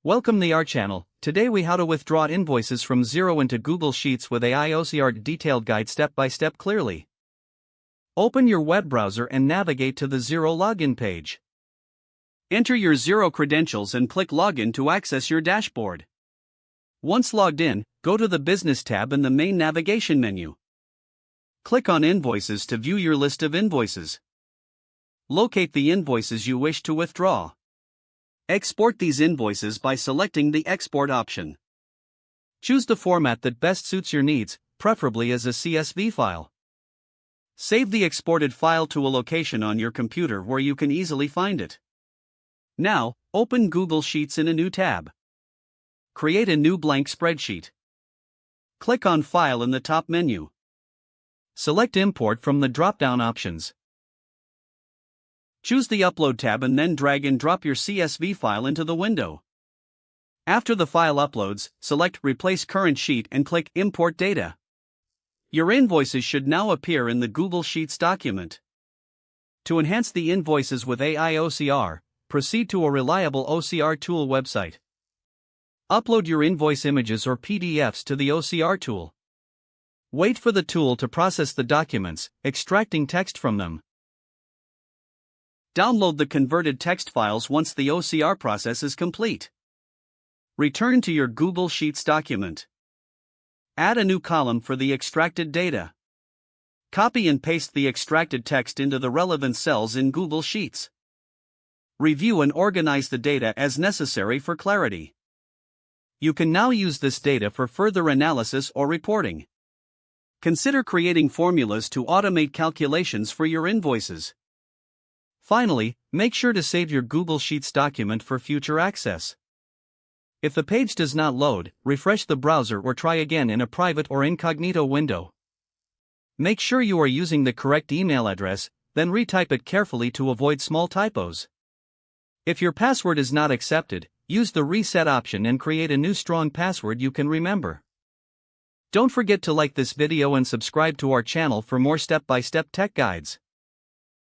Welcome to our channel. Today we how to withdraw invoices from Xero into Google Sheets with AI OCR detailed guide step by step clearly. Open your web browser and navigate to the Xero login page. Enter your Xero credentials and click Login to access your dashboard. Once logged in, go to the Business tab in the main navigation menu. Click on Invoices to view your list of invoices. Locate the invoices you wish to withdraw. Export these invoices by selecting the Export option. Choose the format that best suits your needs, preferably as a CSV file. Save the exported file to a location on your computer where you can easily find it. Now, open Google Sheets in a new tab. Create a new blank spreadsheet. Click on File in the top menu. Select Import from the drop-down options. Choose the Upload tab and then drag and drop your CSV file into the window. After the file uploads, select Replace Current Sheet and click Import Data. Your invoices should now appear in the Google Sheets document. To enhance the invoices with AI OCR, proceed to a reliable OCR tool website. Upload your invoice images or PDFs to the OCR tool. Wait for the tool to process the documents, extracting text from them. Download the converted text files once the OCR process is complete. Return to your Google Sheets document. Add a new column for the extracted data. Copy and paste the extracted text into the relevant cells in Google Sheets. Review and organize the data as necessary for clarity. You can now use this data for further analysis or reporting. Consider creating formulas to automate calculations for your invoices. Finally, make sure to save your Google Sheets document for future access. If the page does not load, refresh the browser or try again in a private or incognito window. Make sure you are using the correct email address, then retype it carefully to avoid small typos. If your password is not accepted, use the Reset option and create a new strong password you can remember. Don't forget to like this video and subscribe to our channel for more step-by-step tech guides.